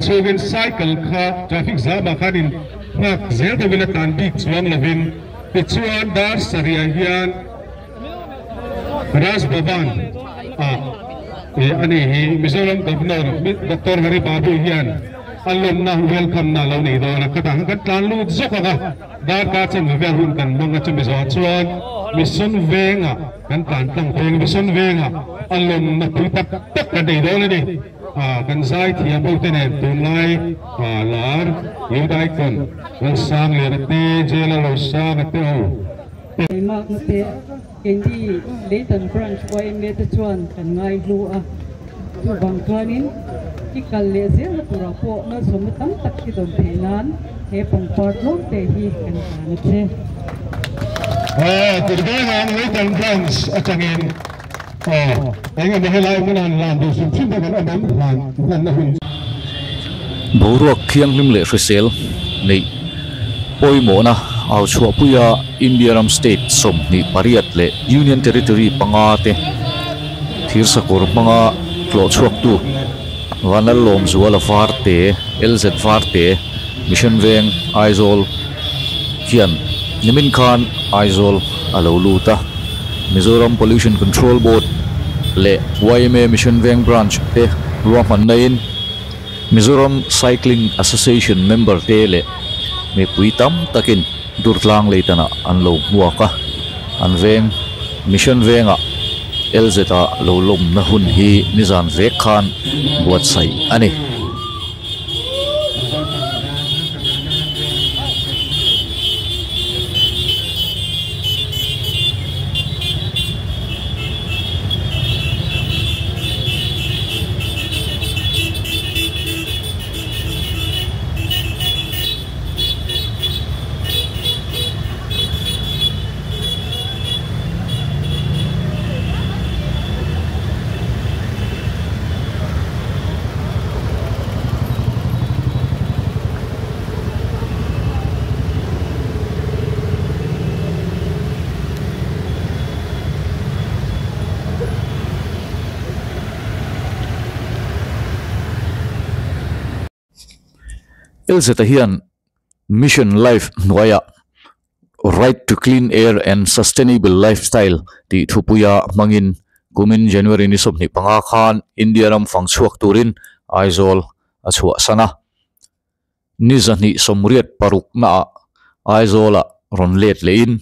chewin cycle kha traffic jam khanin ngak zel to wina tan big chuang lovin ti chuan dar saria hian Ras Bhavan ani hi Mizoram Governor Dr. Hari Babu hian alum na welcome na lo ni do na kata kan tlan lu zoka ga dar ka chen ve hun kan mong chu mi zo chuan mission venga kan tlan tang theng mission venga alum na pu tak tak kan dei do ni kan sai thia bo te ne tun lai lar yu dai kon kan sang le te je la lo sang te o mark na te kendi Leighton branch YM te chuan kan ngai lu a bang kanin ikal le je na tura po na som tam tak ki don theinan he pang part lo te hi kan na che today on Leighton branch atangin enga me helai manan lam du sum sim kan adam han na hun boruak khiang lim le hrisel nei poimo na au chua puya Indiaram state som ni pariat le union territory panga te thir sakor panga klo chuak tu wanal lom zuala far te LZ far te mission veng aizol kian nimin khan aizol alo luta Mizoram Pollution Control Board le YMA mission veng branch te ruaman nain Mizoram Cycling Association member te le me puitam takin durtlang leitana anlo muaka anveng mission venga LZA lo lom na hun hi nizan vek khan buat sai ani LZA hian mission life noya right to clean air and sustainable lifestyle ti thupuya mangin kumin January ni somni panga khan Indiaram fangchuak turin aizol achua sana nizani somriat paruk na aizola ronlet lein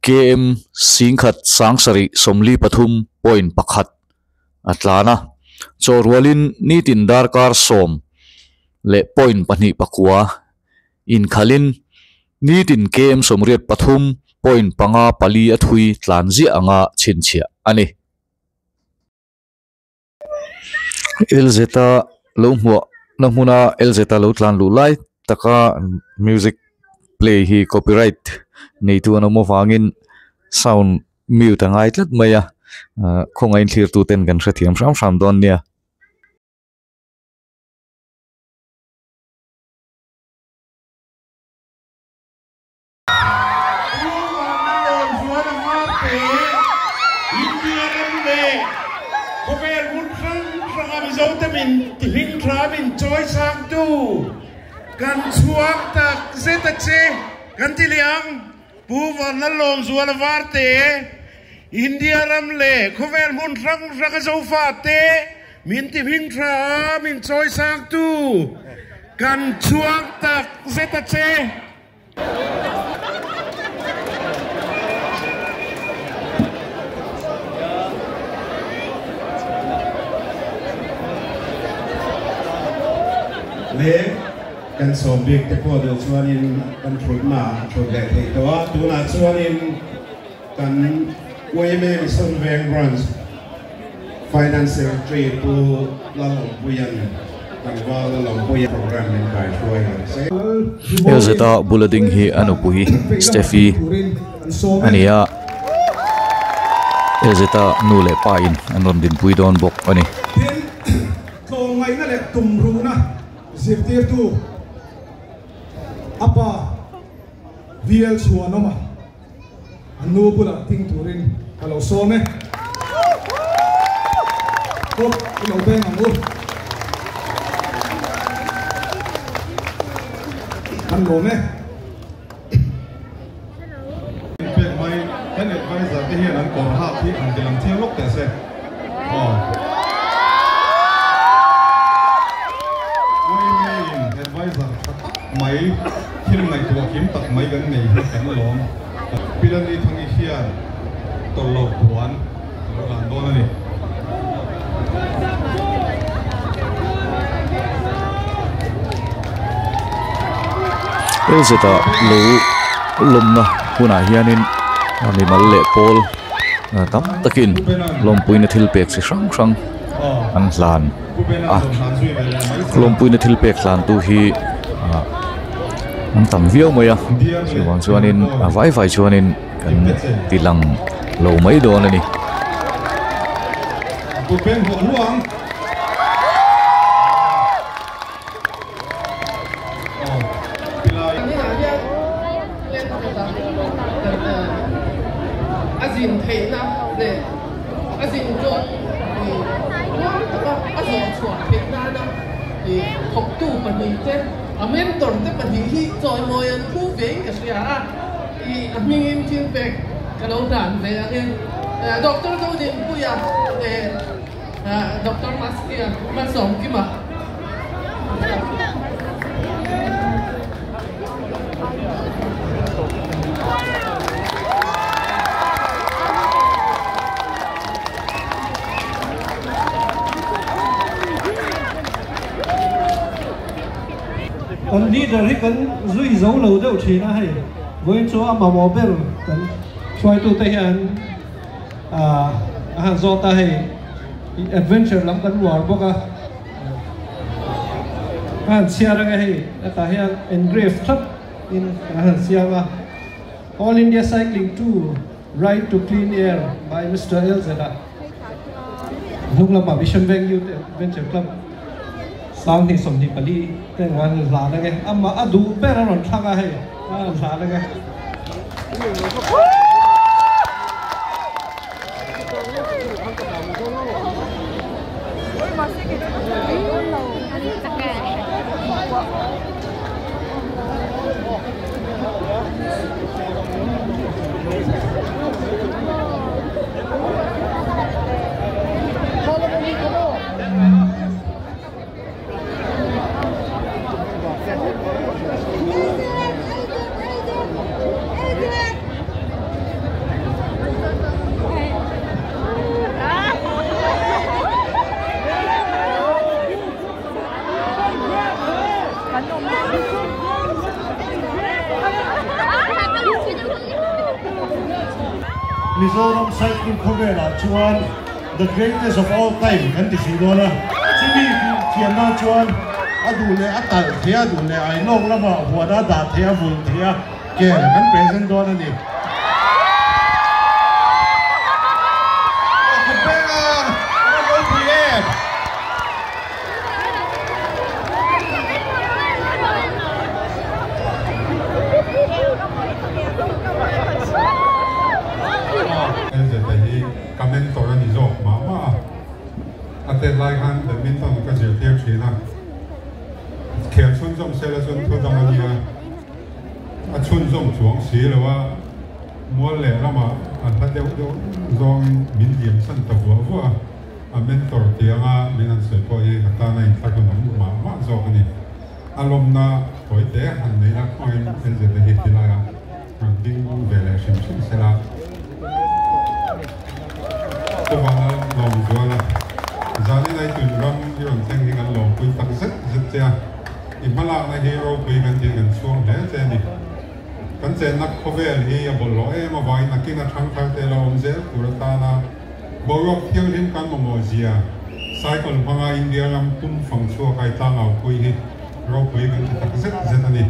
KM singkhat sangsari somli pathum point pakhat atlana chorwalin nitin darkar som le point pani pakua in khalin nitin KM somriat pathum point panga pali athui tlanji anga chinchia ani LZA lo hmuah na hmuna LZA lo tlan lu lai taka music play hi copyright nei tu an mo wangin sound mute angai tlat maya khongain thlir tu ten kan hrathiam ram ram don nia Hình ra mình choi sang tu kan chuak tak zeta che kan tiliang pu van na lom zual varte Indiaram le khovel mun rang rang zo fa te min ti hình ra min choi sang tu kan chuak tak zeta che le kan som big te po do chuanin kan thut ma thut le thei to tu na chuanin kan YMA mission veng branch finance secretary pu la long puyan kan wa la long puyan program nin kai thoi LZA bulletin hi anupuhi Steffi ania LZA nule pain anon din puidon bok ani ko ngai na le tumru na zirtir tu apa VL suanoma anu pula ting turin kalau some ko ilo beng anu ăn gồm ấy cái này bây giờ cái hiện anh còn học thì anh chỉ làm theo lúc để xem advisor mấy phim này của kiếm tập mấy cái này nó cảnh lộn bây giờ đi thằng Asia tổ lộc quán làm đó này Elsa ta lu lum na huna hianin ani mal le pol tam takin lompui na thilpek si sang an hlan lompui na thilpek hlan tu hi an tam viau mai a chuan chuanin vai chuanin kan tilang lo mai don ani azin thei na le azin jo azin chua thei na na học tu bản địa thế mentor thế bản địa hi rồi mọi anh thu về cái gì à mình in thiên về cái lâu đàn về anh doctor đâu đi bây giờ doctor Maskia mà sống kia mà anh đi rồi cần duy dấu lâu đâu thì nó hay với số mà mò bên cần xoay tu tay hàng do ta hay adventure lắm cần war bốc hàng xe ra cái hay ta hay engrave thấp in hàng xe mà All India Cycling Tour Ride to Clean Air by Mr. Elzada lúc là bảo Vision Youth Adventure Club sang thì sống thì phải đi cái ngoan là cái mà đủ bé nó còn thăng hay là cái Mizoram cycling career chuan the greatest of all time kan ti sidona chimi kiana chuan adu le atal thia adu le ai long lama huada da thia bul thia ke kan present dona niแต่รายการแบบมินตันก็จะเทียบชีนะเขียนชุนจงเซลชุนทุกอย่างนี้ชุนจงจวงสีหรือว่ามัวเล่ละมาอันทัดเดียวจงมินเดียมสันตะหัวว่าเมนตอร์ที่ยังมินันเสพพอยังตาในทักน้ำมาจงนี่อารมณ์น่ะปล่อยเตะอันนี้ละคอยเป็นเรื่องที่ที่ละอันดิ้งเวลาชิมชิมเสร็จละตัวนั้นลองดูละZani này tụi ram như anh xem thì anh lòng quy tắc rất chả, mà là này hero quyกันที่กันช่วงเนี้ยนี่กันเจนักข้อเวลที่บอลล้อมาไว้นักกินนักทางทางเตลอมเซลกุรตานะบอลล็อกเที่ยวเล่นกันมาโมเซียไซค์พังอาอินเดียรำตุ้มฝั่งชั่วใครตั้งเอาคุยเราคุยกันที่ตักเซ็ตนี่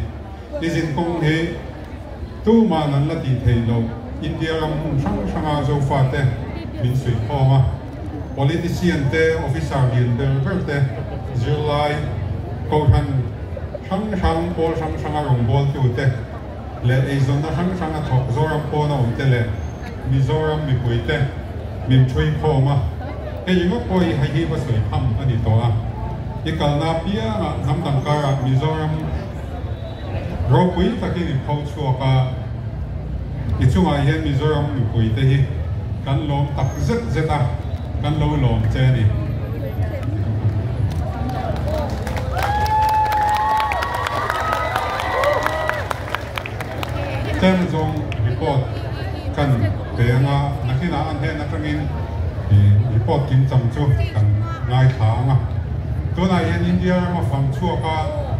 ที่สินคงเฮตู้มานั้นละตีเทโลอินเดียรำช่างอาโจฟาเตมินสุยพ่อมาpolitician te officer lian te July ko han sang pol sang rong bol tu te le ei zon na sang thok zoram po na om te le Mizoram mi pui te min chui pho ma ke yingo poi hai hi ba soi pham ani to a ikal na pia nam dang ka Mizoram rau pui takin in phau chua ka i chunga hian Mizoram mi pui te hi kan lom tak zet zeta kan lo lom che ni tem zong report kan penga nakina an he na tangin report kim cham chu kan ngai tha nga to na hian India ma phang chua ka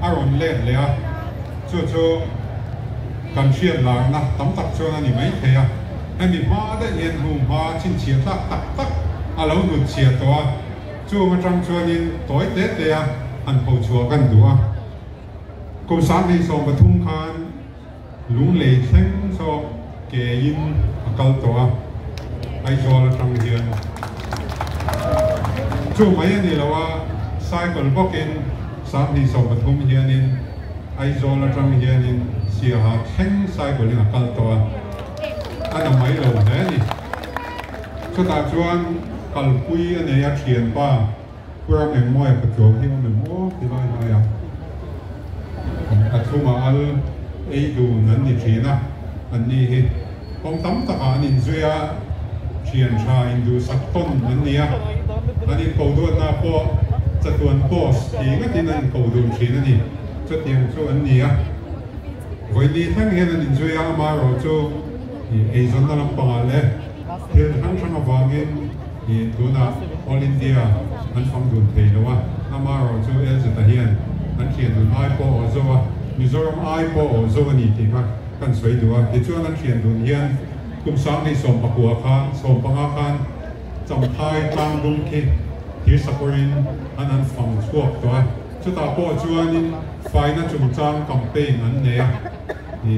aron le le a chu kan chiat la na tam tak chu na ni mai thea ani ma da yen hu ma chin chiat tak alo nu chiat to chu ma tang chuanin toy te a an pho chua kan duwa kum san ni som pathum khan lung lei thleng so ke in akal to ai zol tang hian chu mai ani lawa cycle bokin san ni som pathum hianin ai zol tang hianin sia ha thleng cycle in akal to ana mai lo ne ni chu ta chuan kal pui ane ya thian pa pura me moi pa chu hi me mo ti lai lai ya athuma al ei du nan ni thina an ni hi kom tam ta ka nin zuya thian tha in du sak ton an ni a ani ko do na po chatuan pos ti nga tin an ko du thina ni chatiang chu an ni a voi ni thang hian an zuya ma ro chu ei zon na lam pa le thil thang thang awangin i tuna all India an fam dun thei lawa ama ro chu el zeta hian an thian dun ai po ozowa Mizoram ai po ozowa ni ti ka kan soi duwa ti chuan an thian dun hian kum sang ni som pakua khan som panga khan cham thai tang dum ki thir saporin an fam chuak to chu ta po chuanin faina chung chang campaign an ne ni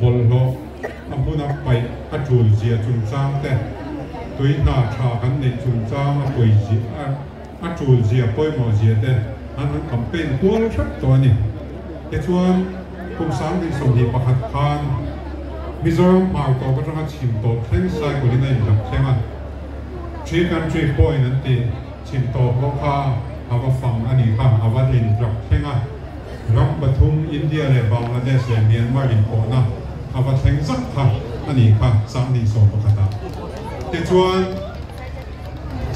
bol lo ampuna pai atul zia chung chang te tui na tha kan nei chung chang a poi ji a chul zia poi mo zia te an campaign kual thap to ni ke chuan kum sang ni som hi pakhat khan Mizoram mar to ka tanga chim to thleng sai ko ni nei lam thlenga three country point an ti chim to ko kha awa fang ani kha awa lin rak thlenga ram pathum India le Bangladesh le Myanmar in ko na awa thleng zak kha ani kha sang ni som pakhata ke chuan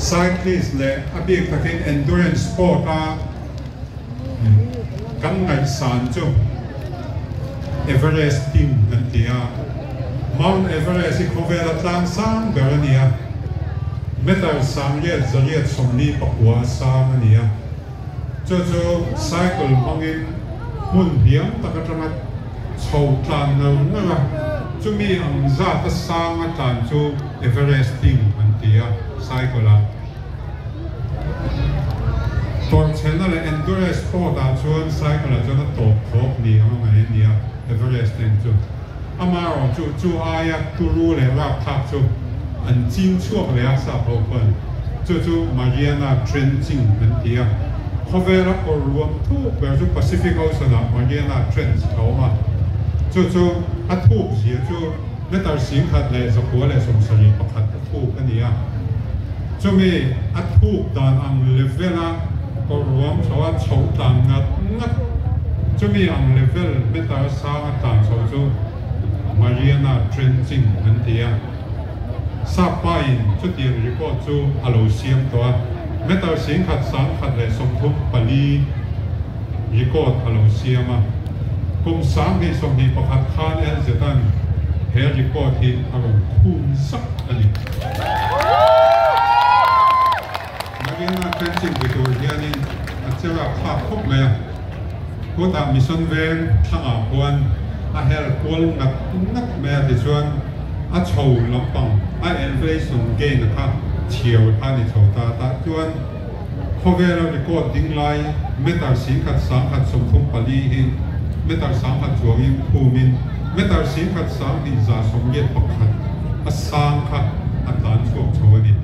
cyclist le abik takin endurance sport a kan ngai san chu Everest team kan tia Mount Everest i kovela tlang sang berania metal sang yet zariat somni pakwa sang ania chu cycle mangin mun hiam takatramat chau tlan no na chu mi ang za ta sang a tlan chu Everest team kan tia cycle a tor channel endurance sport a chuan cycle a chuan a top top ni ang ngai nia Everest ten chu amaro chu aya turu le rap thap chu an chin chuak le a sa open chu Mariana Trenching kan tia khovera or ruam thu ber chu Pacific Ocean a Mariana Trench thoma chu a thuk zia chu metar sing khat le zakwa le som sari pakhat thuk ania chu mi a thuk dan ang levela or ruam chawa chau tan ngat chu mi ang level metar sa tan so chu Mariana Trenching an tia sa pain chu ti report chu alo siam to metar sing khat sang khat le som thum pali record alo siama kum sang ni som ni pakhat khan el zetan he report hi aro khum sak ani Mariana Trenching bi tur hianin a chera kha khop le ko ta mission ven thanga pon a hel kol ngat me ti chuan a chho lampang a elevation gain kha chiao ani chota ta chuan khovela record ding lai metar sing khat sang khat som thum pali hi metar sang khat chuangin phumin metar sing khat sang ni za som yet pakhat a sang kha a tan chuak chawani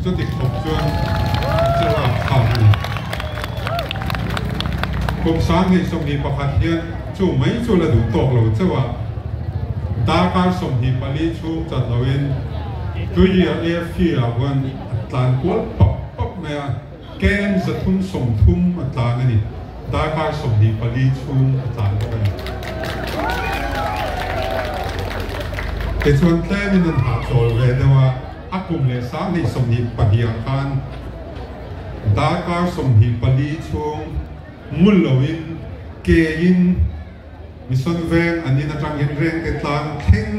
chu ti khop chuan chera kha ani kum sang ni som ni pakhat hian chu mai chu la du tok lo chawa da ka som ni pali chu chat loin tu ya e fi a wan atlan kwal pop me a ken za thum som thum atlan ani da ka som ni pali chu atlan ko ani แต่ส่วนแต่มีนันหาโจลเวเดว่าอากุมเลสาในสมหิปะเดียคันดาการสมหิปะลีช่วงมุลลวินเกยินมิสันเวงอันนี้นักจังเห็นเร่งเตตังเข่ง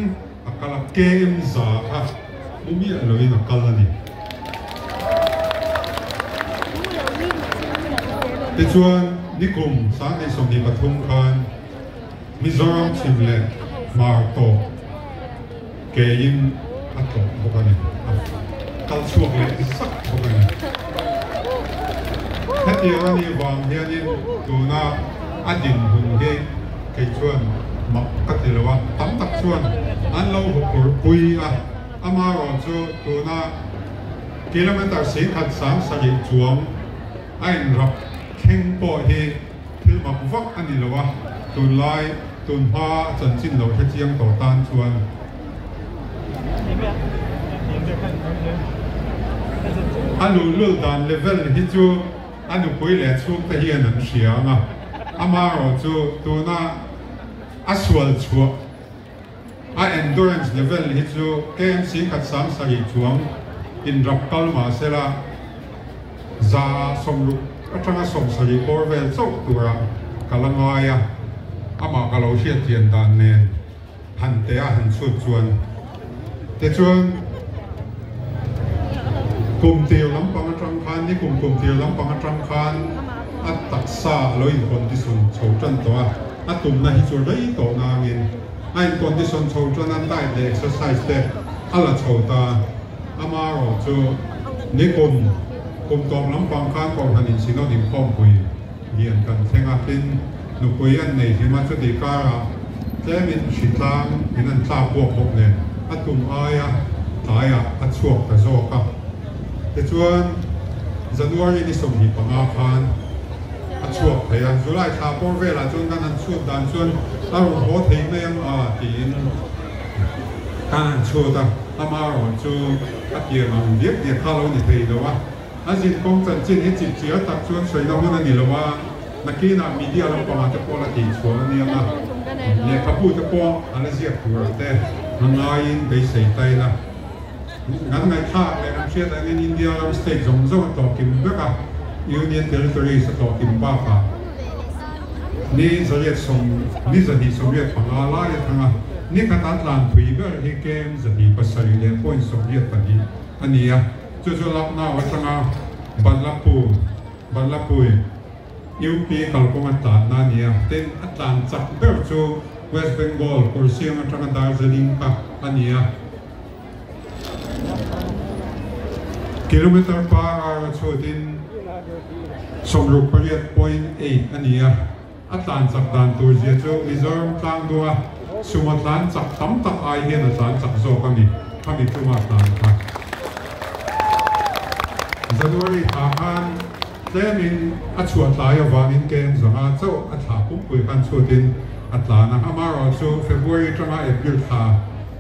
อักลับเกมซาค่ะมุมีอะไรวินอักลับนี่แต่ส่วนนิคมสาในสมหิปทุมคันมิโซรัมชิมเลมาโตเกยินอัตโตบุกันนี่กัลช่วงเลยสักบุกันนี่ถ้าเดี๋ยวนี้วางเฮียนี่ดูนะอดีตหุ่นเฮเกยชวนมักกัดเลยว่าตั้มตักชวนอันเราหกปุยอ่ะอามาเราจะดูนะกิโลเมตร4.3สายจวงไอ้รับเข่งปอเฮที่มักวักอันนี้เลยว่าตุนไล่ตุนผ้าจนสิ้นเราแค่เจียงต่อต้านชวนอันนู้นเลือดดันเลเวลที่จูอันนู้นคุยเล่ช่วงที่เฮียนันเสียงอ่ะอามาเราจูตัวน่าอัศวลชัวendurance level ที่จูเกม4.3สายจวงอินรับกัลมาเสละซาสมรุกจังสมสายบอร์เวลโซตัวกัลงอยอ่ะอามากัลเราเชียเทียนดันเนนหันเตะหันสุดชวนแต่ชวนกลุ่มเตียวลำปังจังคันนี่กลุ่มเตียวลำปังจังคันอัตตักษาลอยคนที่สุนโฉจันตัวอัตุ่มนะฮิจูเลยตัวนางอินไอ้คนที่สุนโฉจันนั้นได้เด็ก exercise เด็กอะไรโฉตาอามาโรจูนี่กลุ่มตัวลำปังคันของฮันอินสิโนดิมพอมปุยเรียนกันเซงอาทินนุปุยอันในที่มาจุดดีการะเจมินชิตางอินันซาพวกพวกเนี่ยอัตุ่มอายะตายะอัดช่วงกระโจกะแต่ชวนจันวารีนี่สมหิปังอาคารอัดช่วงพยานจุไลชาปอร์เวลาจนกันนั้นช่วงดันชวนเราโหดที่ไม่ยังตีนการช่วงตาอามาเราจูอัดเยี่ยมเดียข้าเราเนี่ยที่เราว่าอาจินคงจันจินให้จิตเสียตักชวนสวยน้องนั่นนี่เราว่านักกีฬามีเดียเราประมาณจะพอละตีชวนนี่มาเนี่ยข้าพูดจะพออะไรเสียตัวแต่มันง่ายไปใส่ใจละงั้นไงถ้าในน้ำเชื่อแต่ในอินเดียเราสเตทส่งต่อกิมด้วยกันยูเนียนเทอริทอรีสต่อกิมบ้าค่ะนี่โซเวียตส่งนี่จะดีโซเวียตฝั่งอะไรทั้งนั้นนี่ขนาดหลังถุยเบอร์ที่เกมจะดีภาษาอยู่ในพอยโซเวียตตอนนี้อันนี้อ่ะจู่ๆรับหน้าว่าทั้งนั้นบัลลังปุยยูปีกัลกงตัดนั่นเนี่ยเต็นอัตลันจับเบอร์จู่เวสต์เบงกอลคุรเซียงทั้งนั้นดาร์จิลิงค่ะอันนี้อ่ะกิโลเมตรปาร์ชดินสมรุปเรียด 0.8 อันนี้อัตราจักดันตัวเจียจูมิโซรัมกลางตัวสุมาตรานจักตั้มตักไอเฮียนอัตราจักโซกันนี่ทำอีกตัวมาตรานครับจันวารีทหารเจ้ามินอัจฉริยะวานินเกมสหเจ้าอัฐาปุ่มปุยกันชดินอัตรานะฮะมาเราจูเฟบรุยจังหวะเอพิลทา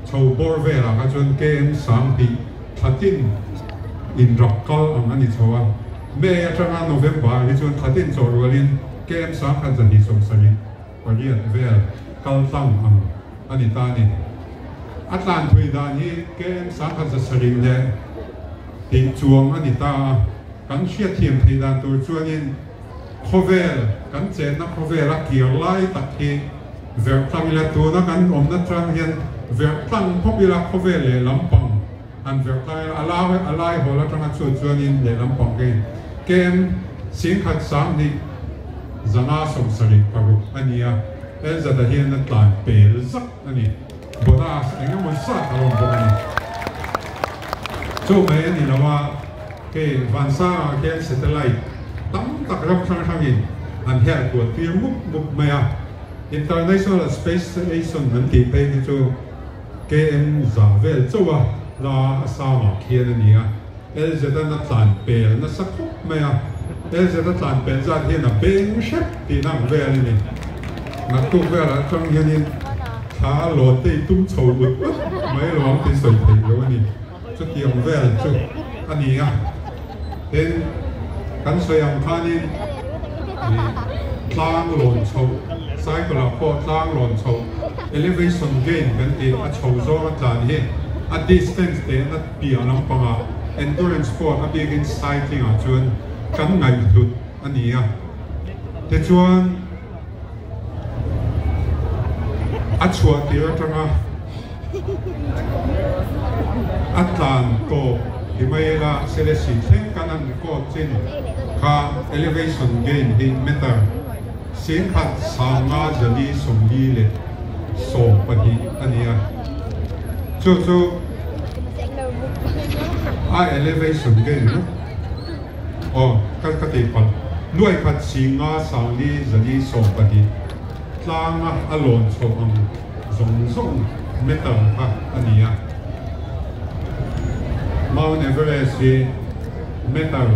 ชาวบอร์เวลาก็จนเกม3 ปีทัดดินอินรักกัลอันนี้ชัวร์เมื่อจังหวะโนเวมบาร์ที่จนทัดดินจอร์วลินเกม3คันจะดีสมสริวารีเวลกัลตั้งอันนี้ตานี่อัตลันทุยดานี้เกม3คันจะสริเลยติดจวงอันนี้ตากันเชียร์ทีมที่ด้านตัวจวนินโคเวลกันเจนนักโคเวลเกี่ยวไล่ตักที่เวลตั้งอิเลตัวนักกันนักจังเห็นเวลตั้งพบอิเลโคเวลเลยลำปังอันเวลตั้งอะไรหัวละจังชวนนินเลยลำปังเกมสิ่งขัด3นี่จะน่าสงสัยปรุอันนี้จะได้เห็นนักการเปย์สักอันนี้บนาสเองก็มันสักอารมณ์แบบนี้จู่เมื่อนี่เราว่าวันซ่าเกมเซตไลท์ตั้งตักรับทางอินอันเฮียตัวที่มุกเมีย International Space Station นั่นที่ไปที่จู่เกมซาเวลจู่ว่าลาสามาเขียนนี่จะได้นักการเปย์นักสักคุกเมียจะได้การเปย์จากที่นั่นเป็นเชฟที่นั่งเวลนี่นักตู้เวลจังยันนี่ช้าโหลดที่ตุ้มโฉบไม่ร้องที่สวยถึงแล้วนี่จุดเดียวเวลจู่อันนี้เห็นกันสวยงามนี่ตั้งหล่นโฉบซ้ายกระโปรงตั้งหล่นโฉบ elevation gain kan ti a chawzo a tlan hi a distance te na pi alam panga endurance sport a begin cycling a chuan kan ngai hlut ania te chuan a chua tira tanga atlan to himayela selesi thleng kanan ko chin kha elevation gain hi meter sin khat sanga jali somli le so padi ania chu a elevation gain no oh kalkati pal nuai khat singa sangli jali so padi tlanga alon so ang zong meter ha ania Mount Everest hi metal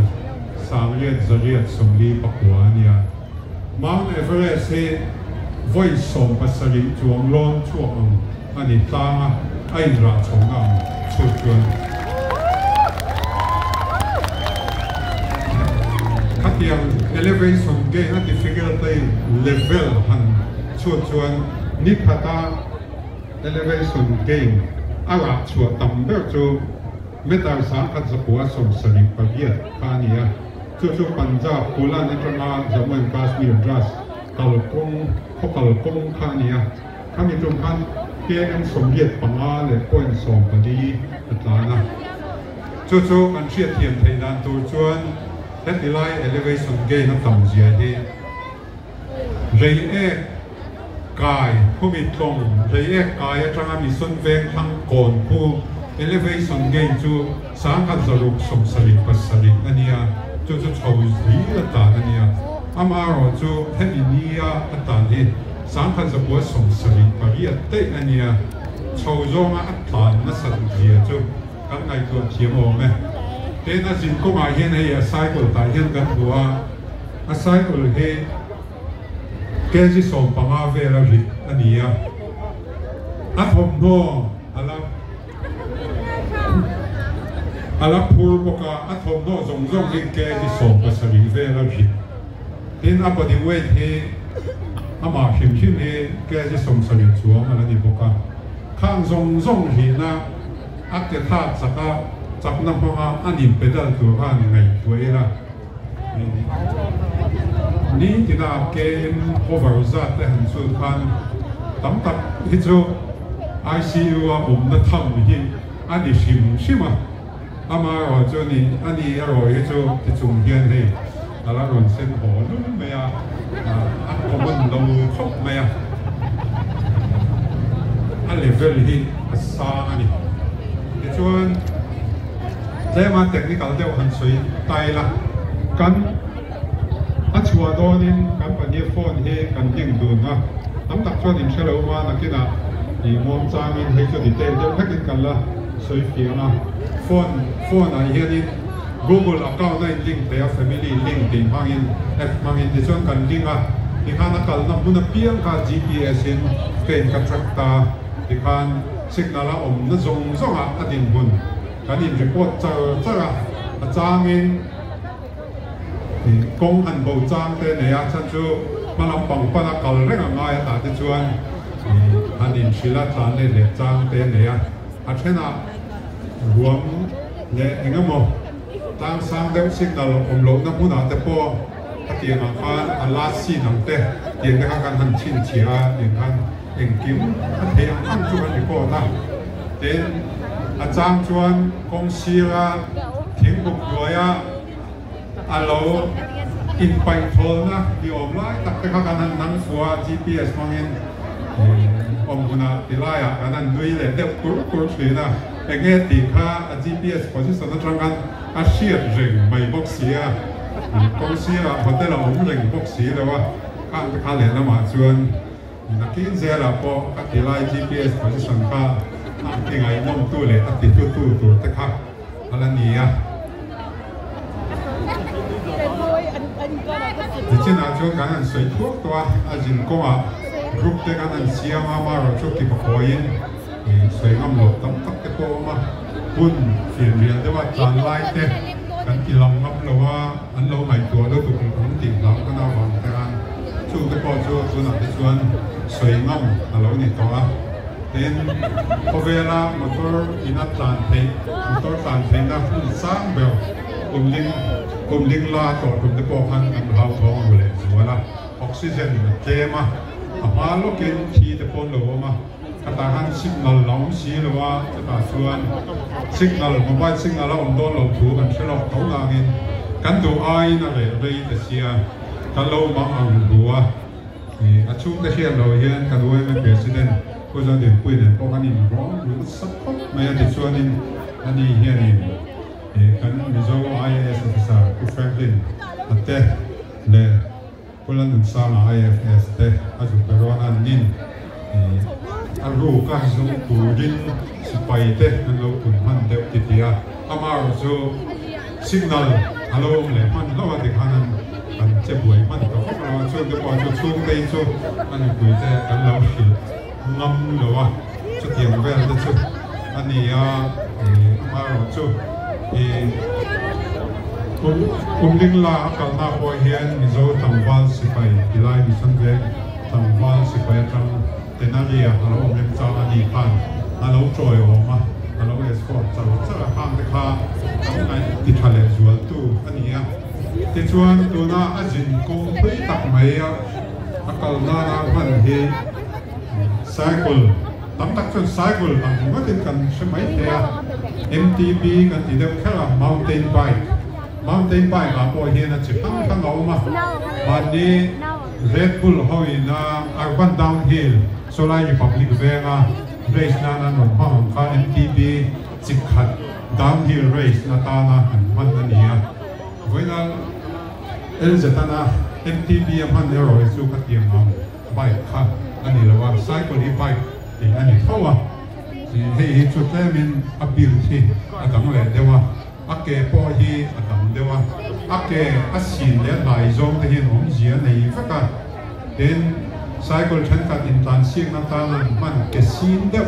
sangliat zariat somli pakwania Mount Everest hi voice som pasari chuang lon chuang ani tanga ai ra chonga chuan khatiang elevation ge ati figure play level han chuan ni khata elevation game ara chu tamber chu metal sang khat zapua som sari pagia kania chu Punjab Pulan etanga Jammu and Kashmir dras kalkong khania kami tum kan pn somviet panga le point som padi atlana chu kan thiat thiam thaidan tur chuan hetilai elevation gain na tam zia hi rei e kai khumi tlong rei e kai atanga mi son veng thang kon pu elevation gain chu sang khat zaruk som sari pasari ania chu chau zi ata ania amaro chu heminia atan hi sang khat zapua som sari pariat te ania chau zonga atan na san zia chu kan ngai tu thiam o me te na jin ko ma hian hei a cycle ta hian kan bua a cycle he ke ji som panga ve la ri ania a thom no ala pur boka a thom no zong hi ke ji som pasari ve la ri tin apadi wait he ama him he ke ji som sari chuang ala ni boka khang zong hi na akte tha chaka chapna panga anim pedal tu han ngai tuela ni tina kem over zat te han su khan tam tak hi chu ICU a na tham hi ani shima ama ro chu ni ani ro hi chu ti chung hian hei ala ron sen ho lu me a common lo khop me a level hi sa ani ti chuan Zema technical deuh han sui tai la kan a chua donin kan pania phone he kan ding dun na tam tak chuan in shelo ma na kina I mom changin he chu di tel deuh khakin kan la sui fianga phone a hianin Google account na link te family link din mangin mangin ti chuan kan linga ti khana kal na buna piang ka GPS in fen ka track ta ti khan signal a om na zong a adin bun kan in report chara a changin kong han bo chang te ne ya chan chu malam pang pana kal renga ngai ta te chuan han in shila tlan le chang te ne ya a thena ruam le engamo tang sang deuh signal om lo na huna te po atiang a khan a last scene ang te yen ka kan han chin chia yen kan engkim a the ang chu kan report na ten a chang chuan kong sira thing buk loya alo in pai thol na di om lai tak te kan han nang fua GPS mangin om huna tilaya kan nui le de kur thina enge ti kha a GPS position na changan a share reng mai box sia kong sira hotel om reng box sia lewa ka le na ma chuan nakin zela po ka tilai GPS position ka tiếng ai mong tu lệ ắt tu tất cả là nia thì trên nào cho cái anh sấy thuốc toa anh dừng công à group thế cái anh xia mà rồi cho kịp học yên sấy ngâm lột tấm tắc cái po mà bún phiền liền thế mà tràn lai thế cái kỳ lòng ngâm lâu anh lâu ngày tuổi đâu tụi cũng tìm lắm cái nào bằng cái anh chú cái bao chú chú nằm cái chuan soi ngâm là lâu này to đến có về là motor inat tàn thấy motor tàn thấy là sáng bèo cùng linh la tổ cùng cái bao khăn ăn hao thong rồi rồi là oxygen chế mà mà lúc kia khi cái bao lỗ mà cái ta han signal nóng xí làว่าจะตาชวน signal mobile signal เราon down เราถูกันใช่หรอกเขาลางินกันดูไอ้นั่นเลยแต่เสียกันเรามาอ่านดูว่าช่วงที่เชียร์เราเห็นกันด้วยไม่เป็นสิ่งนั้นก็จะเดินคุยเนี่ยพวกกันนี่ร้องหรือสักคนไม่ได้ชวนนี่อันนี้เฮียนี่กันมิโซIAS ที่สาคุณแฟรงคลินแต่เลยคนละหนึ่งสาม IFS แต่อาจจะเป็นร้อนอันนี้อันรู้ก็จะตูดินสไปเตนั่นเราคุณมันเด็กติดยาอามาเราจะสิกนัลฮัลโหลเลยมันเราว่าเด็กนั้นมันจะป่วยมันก็เราช่วยเดี๋ยวพอจะช่วยได้ช่วยอันนี้คุยแต่กันเราสิงำหรือว่าจะเตรียมไว้แล้วช่วยอันนี้มาเราช่วยคุณลิงลาอักหน้าพอเห็นมิโซทำวันสิไปที่ไล่มิสังเกตทำวันสิไปทำแต่นั่นเองเราเรียนจากอันนี้ผ่านเราจอยออกมาเราเอสพอร์ตจะข้ามไปข้าทำไงที่ทะเลสวนตู้อันนี้ที่ชวนตัวน่าอาจินคงไปตักไม่อักหน้าพันเฮไซเคิลตั้งแต่จนไซเคิลตั้งหัวติดกันใช่ไหมเดีย MTB กันที่เดียวแค่ละ mountain bike อ่ะพอเห็นนะจิตั้งข้างเรามาวันนี้ Red Bull เขาอีน่า Urban Downhill โซลาร์ Republic เวง่า race นั่นหนุนพังค่า MTB จิกขัด Downhill race นั่นตานะมันนั่นเองเวลาจะตานะ MTB มันเนี่ยเราสู้กับเทียมเอา bike ค่ะอันนี้เราว่า cycle bike อันนี้เขาว่าให้จุดแรกมัน ability อันดับแรกเดี๋ยวว่าอักเกปอฮีอันดับเดียวว่าอักเกอัศยินและหลายจงที่เห็นของเสียในฟักกันเดินไซเคิลฉันกัดอินตันเสียงน้ำตาลมันเกสินเดียว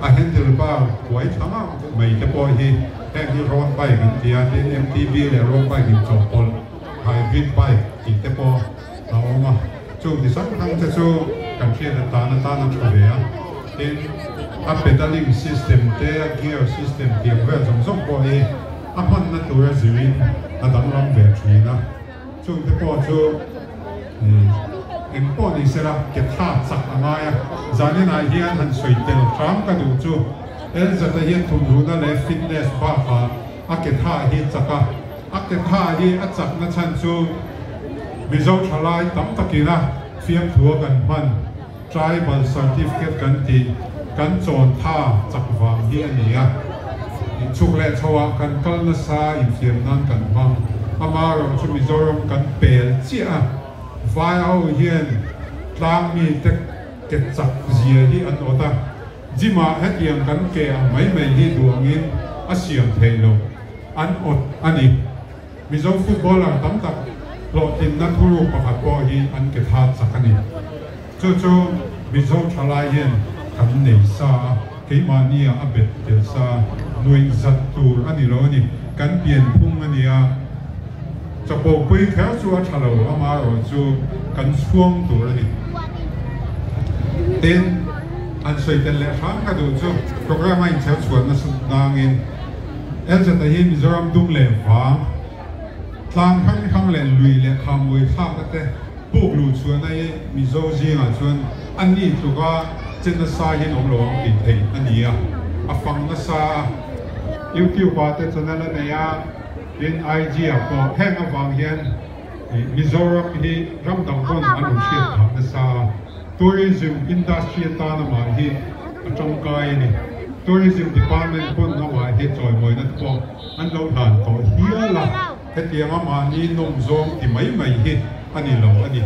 อาเห็นเดลบ้าไว้ทั้งอ่ะไม่จะปอฮีแค่ที่ร้อนไปกันที่อันนี้ MTB และร้อนไปกันจบปนไฮบริดไปที่จะปอเอามาช่วงที่สักครั้งจะช่วงกันเชียร์น้ำตาลช่วยอ่ะเดินอัพpedaling system เตะ gear system เทียบเวลสองปอฮีอันนั้นตัวจีนอันนั้นลำเวทีนะช่วงที่พอช่วงพอนี่เสร็จเก็บท่าจักอะไรจานนี้นายเฮียนหันสวยเต็มทรัมก็ดูช่วงจะเฮียนทุ่มรู้นั่นแหละฟิตเนสบ้าค่ะเก็บท่าเฮียจักเก็บท่าเฮียจักนั่นฉันช่วงมิโซชลายตั้มตะกี้นะเฟียมทัวกันมัน tribal certificate กันตีกันโจนท่าจักวางเฮียนี่ชุกเล่ชาวกันกัลนาซาอินเฟียมนั่นกันบ้างอามาเราชุมิโซรมกันเปลเจียไฟเอาเฮียนกลางมีเด็กเก็บจักเสียที่อันโอตาจิมาเฮ็ดเอียงกันเกะไม่ที่ดวงอินอาเซียนเทโลอันอดอันนี้มิโซฟุตบอลตั้งแต่โลตินนักทุรุปะขัดบอฮีอันเกทัดสักนี้จู่มิโซชลายเฮียนกันเนซาที่มาเนี่ยอับเบ็ดเดลซาหน่วยจัดตูอันนี้เรานี่กันเปลี่ยนพุ่งอันนี้จะปกป้องแค่ชัวร์ชะลอมาเราจูกันช่วงตัวนี่เต็นอันสวยเต็นเล่ทั้งกระดูกจูโปรแกรมอินเทอร์ชวนนั่นสุดนางอินจะแต่ยินมิโซรัมดุงเล่ฟ้าทางข้างเล่นลุยเล่ขโมยข้ามแต่พวกลูกชวนในมิโซจีนชวนอันนี้ถูกว่าเจนซาเห็นองค์หลวงกินเทอันนี้ฟังนัสซายูทิวบาร์เตจนั่นแหละเป็นไอเดียพอแห้งฟังเห็นมิโซรัมที่รำดังคนอันนุ่มเชียร์นัสซาทัวริซึมอินดัสทรีตานามาที่จงกายนี่ทัวริซึมดีพาร์ตเมนต์คนนามาที่จอยมวยนั่นพออันเราผ่านต่อเฮียละเฮตียมานี่นมซองที่ไม่ฮิตอันนี้เราอันนี้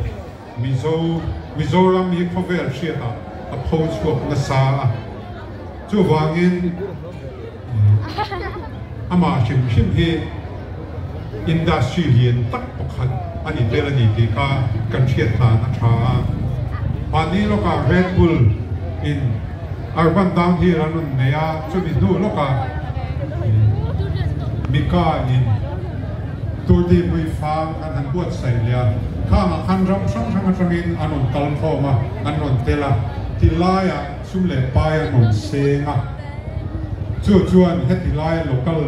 มิโซรัมมีพอเวลเชียร์ approach พวกนัสซาจู่วางินอามาชิมที่อินดัสทรีเลียนตักปขันอันนี้เดลนีที่ก็กันเชียร์ฐานชาอันนี้เราก็ Red Bull in Urban Downhill นั่นเนี่ยจะมีดูเราก็มิก้า in ตัวที่ไม่ฟังอันนั้นบวชใส่เลีย ข้างขันรำช่างอินอันนนตัลฟอมาอันนนเตล่าที่ไล่ซุ่มเล่ไปอันนนเซงชวนเฮติไล่ local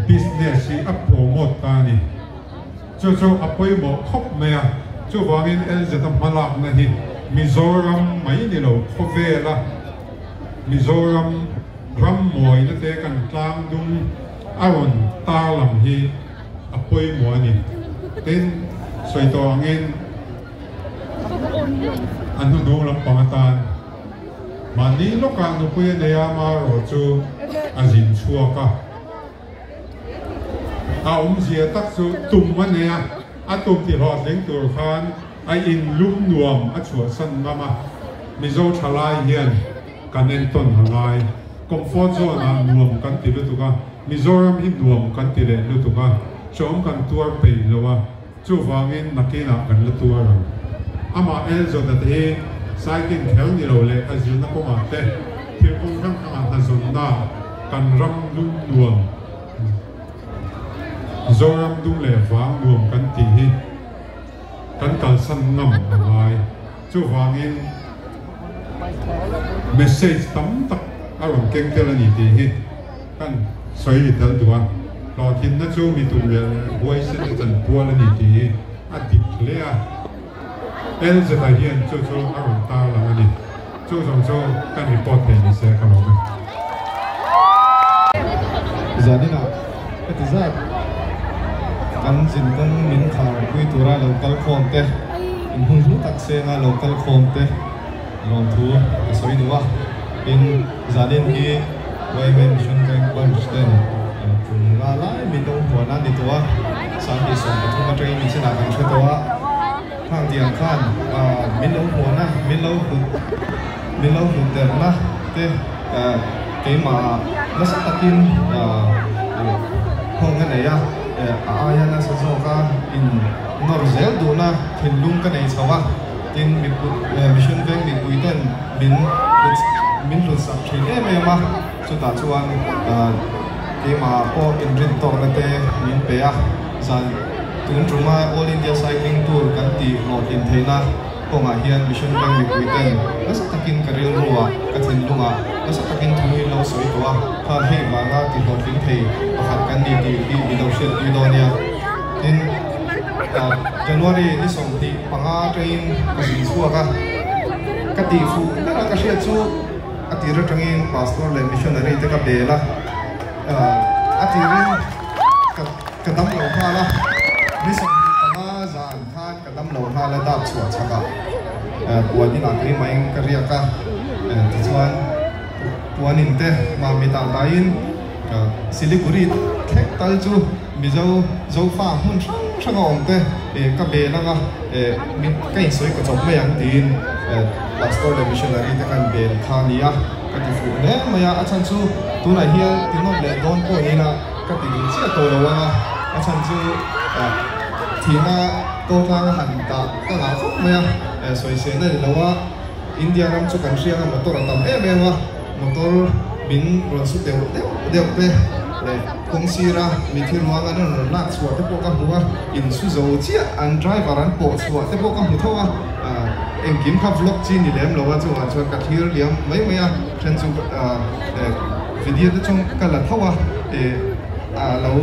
business ที่อัพโปรโมทกันนี่อัพไปหมดครบไหมวางอินจะทำมาลักนะฮิมิโซรัมไม่นี่เราโคเวล่ะมิโซรัมรัมมวยนั่นเองกันกลางดุงอารมณ์ตาลำฮีอภัยมัวนี่เป็นสวยตัวเงินอันนู้นดูลำปางตานมันนี่ลูกการนุคุยเนียมาโรจูอาจินชัวกะอาเสียตักสุตุ่มวันเนียอาตุ่มที่หอดเลี้ยงตัวคานไออินลุ่มนวมอาชัวสันมามิโซทลายเฮียนกันเน้นต้นหางายคอมฟอร์ตโซนนวมกันติลุตุกะมิโซรัมอินนวมกันติเลลุตุกะชมกันตัวไปเลวะจู่ฟังอินนักกินกันลุตัวรังอามาเอลโซดัตเฮสายกินแถวนี้เราเลยอาจินนักก็มาเตะที่คงทั้งอาหารสุนดากันรัมลุ่มนวมมิโซรัมดุเล่ฟังนวมกันตีกันกัลสันน้ำอะไรจู่ฟังอินเมสเซจตั้มตักอารมณ์เก่งเท่านี้ดีกันสวยดีทั้งตัวรอทินนั่นจู่มีตัวเรียนบวยสิ่งที่จันปัวแล้วนี่ดีอดีตเลยเอลจะได้เห็นจู่อารมณ์ตาละมันนี่จู่กันรีพอร์ตเป็นเสียกันหมดจานี่นะก็ที่จะกันจินกันมินข่าวคุยตัวเราโลกาลคอมเตะอินหุ่นหุ่นตักเซงาโลกาลคอมเตะลองทูสวยดูว่าเป็นจานี่ที่ไว้เป็นชุนแกงบันสเตนจุงลาลายมินโดหัวนั่นในตัวสามที่สองทุ่มมาเตยมินชนะกันช่วยตัวข้างเดียงข้างมินโดหัวนะมินโดหุ่นเดินนะเตะเกมาแล้วสักตักินห้องกันไหนอาญานะสัจโก็อินนอร์เซลดูนะเห็นลุงกันไหนสวะอินมิชชั่นเวงมีคุยกันมินหลุดสับเชียไม่มาสุดท้ายชวนเกมาพออินรินตอร์กันเตมินเปียสันถึงตรงมา All India Cycling Tour กันตีโนอินเทน่าพงอาเฮียนมิชชั่นเวงมีคุยกันแล้วสักกินกระเรียนรัวกันเห็นลุงแล้วสักกินทุ่งเราสวยตัวข้าให้มาหน้าติดโนฟินเทย์ประคับกันดีอีโดเชียอีโดเนียอินJanuari ni somti panga train kasi suaka kati fu na kasi atsu atira trangin pastor le missionary te ka bela atirin kadam lo hala ni somti panga zan khan kadam lo hala da chua chaka puani na kri maing kariya ka tichuan puanin te ma mita lain Siliguri khek tal chu mizo zo fa hun thangom te ka be langa mi kai soi ko chop me yang tin pastor le missionary te kan be thania ka ti fu ne maya achan chu tuna hia tinop le don ko ina ka ti chi to lo wa achan chu thina to thang han ta ka na fu maya soi se na lo wa India ram chu kan ria motor tam e wa motor bin ron su deu pe le kong sira mi thil wa ga non lak chua te po ka huwa in su zo chia an driver an po chua te po ka hu thowa eng kim kha vlog chi ni lem lo wa chu an chon ka thir liam mai mai a thren chu video te chong ka la thowa lo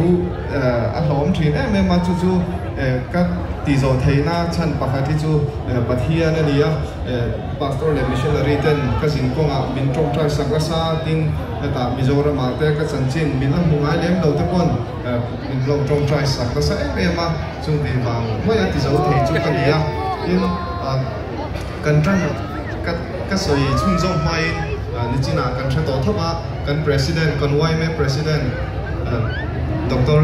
a hlom thin em ma chu ka ti zo theina chan pakha thi chu pathia na nia pastor le missionary ten ka sin konga min trong trai sagrasa tin ta Mizoram ma te ka chanchin min la mungai lem lo te pon min long trong trai sagrasa em ma chung ti bang moya ti zo thei chu ka nia in kan tran ka soi chung zo mai ni china kan thra to thama kan president kan wai me president Dr.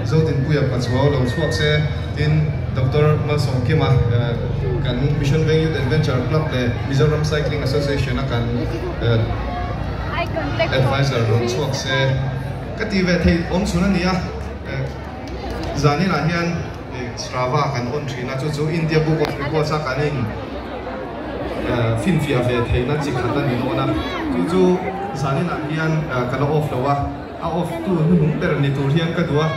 Zodin Puya Patswao lo chuak se tin Dr. Malsong Kima kan Mission Wing Youth Adventure Club le Mizoram Cycling Association kan advisor lo chuak se kati ve thei om chuna nia zani la hian Strava kan on thina chu India Book of Records kan in fin fia ve thei na chi khata ni ona chu zani la hian kan off lo wa off tu hung ter ni tur hian ka dua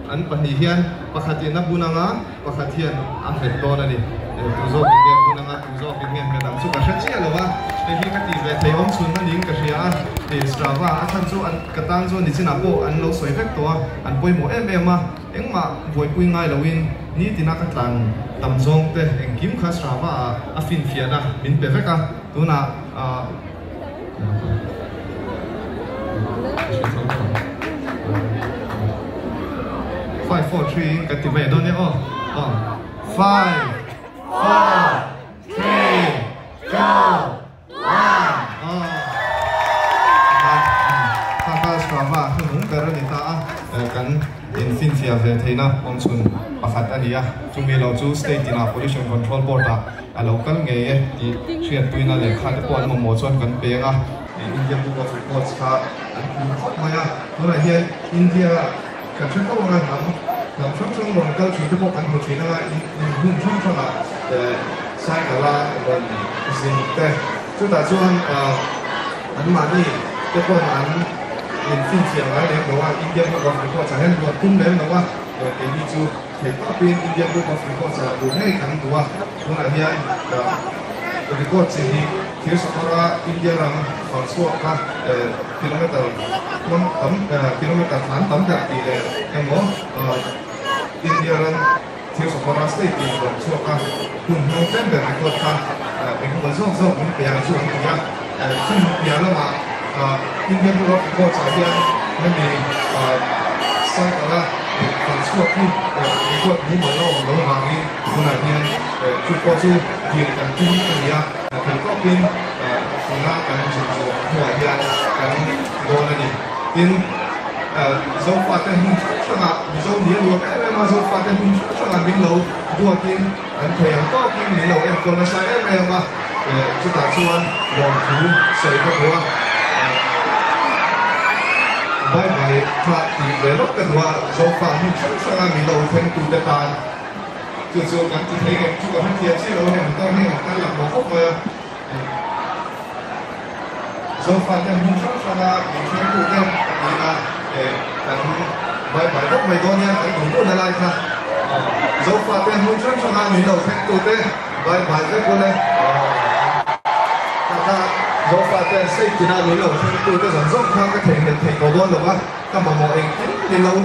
an pahnih hian pakhatin a bunanga pakhathian an vet ton ani tuzo ke bunanga tuzo ke ngen me dang chu ka hre chi lowa te hi ka ti ve thei om chun na ning ka hria e strava a than chu an katang chu ni china po an lo soi vek to an poimo em em ma engma voi pui ngai loin ni tina ka tlang tam zong te eng kim kha strava a fin fiana min pe veka tuna 5, 4, 3 activate don't you? Oh. 5, 4, 3, 2, 1 Taka Strava Hung Peranita kan in Finfia Vetina on Sun Pakatalia to me to state in our pollution control board a local gay the Shia Twina Lake had the one Moson can pay in India book of reports and Maya here India country làm trong trong một câu chuyện tôi ăn một chuyện là hùng trong trong là sai cả là còn gì thế chúng ta cho anh mà đi cái con anh in phim chuyện lại để nói là India nó còn phải có trả hết luôn cũng đến nói là cái đi chú thì có bên India nó còn phải có trả đủ ngay thằng đó nó là hiện cái con gì thì sau đó India làm khoảng số các km tấm km tấm cả thì em có India ran thiếu số con state thì còn số các cùng nhau tên về cái con ta cái con số số cũng phải là số của nhauซึ่งอย่างนั้นมาIndiaเราก็จะเรียนไม่มีสร้างอะไรคนชั่วที่มีคนนี้เหมือนเราบางทีคนไหนเนี่ยชุดก็จะเรียนกันที่นี่เนี่ยแต่ก็เป็นคนละกันจุดหัวเรียนกันโดนอะไรเป็นdấu phát triển hùng sang à, dấu nhiều luôn em mà dấu phát triển hùng sang à mình lâu đua tin anh thấy anh có tin mình lâu em còn là sai em mà chúng ta chuan lòng thú sợi cái đó bài bài phát thì về lúc cái đó dấu phát hùng sang à mình lâu thêm tụ tập bàn từ từ anh chỉ thấy cái chúng ta phát triển chứ đâu em có nghe một cái làm một phút mà dấu phát triển hùng sang à mình thêm tụ tập thì là dan bài bài gốc mày con nha anh cũng muốn lại ha dấu phát triển hùng sang à mình lâu thêm tụ tập bài bài rất cuốn lên ta dấu phát triển xây dựng là mình lâu thêm tụ tập dần dần sang cái thể hiện thành cầu vốn được không các bạn mọi người đi lâu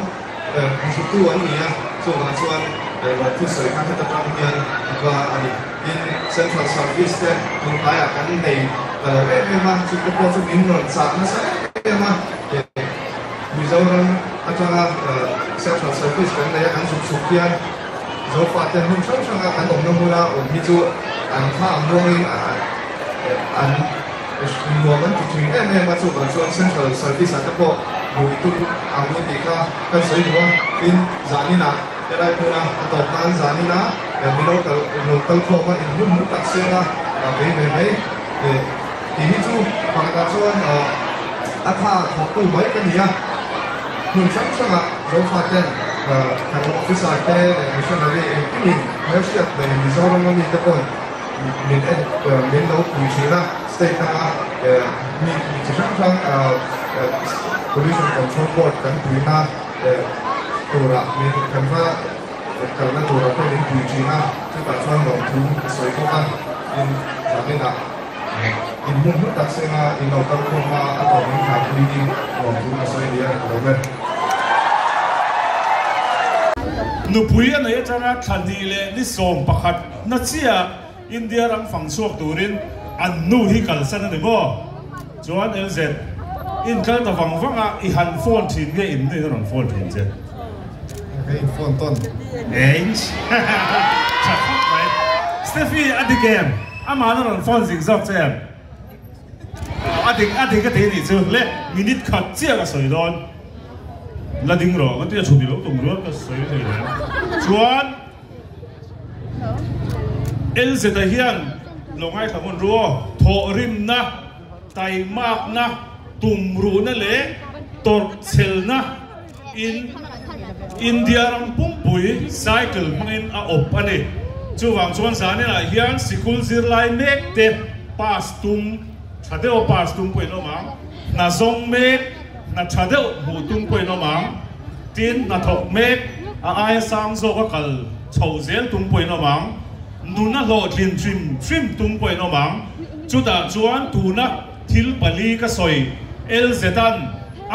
sự tu anh nhỉ chúng ta chuan và thứ sử các cái tập đoàn tiền và in central service đấy chúng ta là cái này em mà chúng ta có những nguồn sản nó sẽ em mà bây giờ là central service cái này anh sụp tiền dấu phát tiền không xong sang cái tổng nông là ổn ví dụ anh tham nuôi anh mua vẫn chỉ chuyện em mà chúng ta chuan central service là bộ buổi tu anh muốn đi cái sử dụng in giá như nào cái đây cũng là tổng quan giá như nào mình đâu có một câu khẩu mà in muốn muốn đặt xe ra về về đấy thì ví dụ hoặc là cho áp phá học tu mấy cái gì à mình sẵn sàng là dấu phát triển hàng loạt cái sai cái để mình sẽ nói về mình nếu sẽ về mình sau đó mình tập còn mình đâu cũng chỉ là state là mình chỉ sẵn sàng pollution control board kan tuina tura mi kan fa kalna tura ko din tuina ta ta chuan lo thu soi ko ka in zamina in mun tak senga in lo kal ko ma ato min ka tuini lo thu soi dia ko be nu puya na yatanga khandi le ni som pakhat na chia India ram phang suak turin an nu hi kal san ni bo chuan LZ in kal ta vang vanga I han phone thin ge in ni ron phone thin che cái phone ton eng cha khop mai Steffi adigem ama na ron phone zing zok che adik cái thế ni chu le minute khat chia la soi don la ding ro ka ti chu di lo tum ro ka soi thei le chuan el se ta hian longai thamon ro tho rim na tai mak na tum ru na le tor chel na in India ram pum pui cycle mangin a op ani chu wang chuan sa ni la hian sikul zir lai mek te pas tum thadeo pas tum pui no mang na zong mek na thadeo mu tum pui no mang tin na thok mek ai sang zo ka kal chho zel tum poi no mang nuna lo thin trim tum poi no mang chuda chuan tuna thil pali ka soi el zetan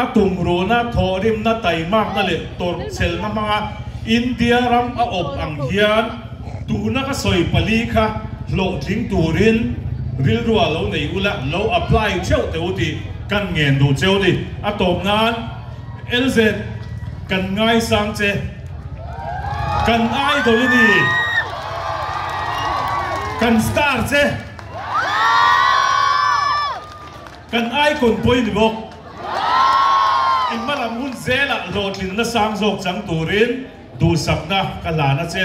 atum rona thorim na taimak na le tor sel na mga India ram a op ang hian tuna ka soi pali kha lo thing turin ril ruwa lo nei ula lo apply cheu te uti kan ngen du cheu di atop ngan LZ kan ngai sang che kan ai do ni kan star che kan ai kon poi ni bok in malam hun zela lo thin na sang jok chang turin du sakna kalana che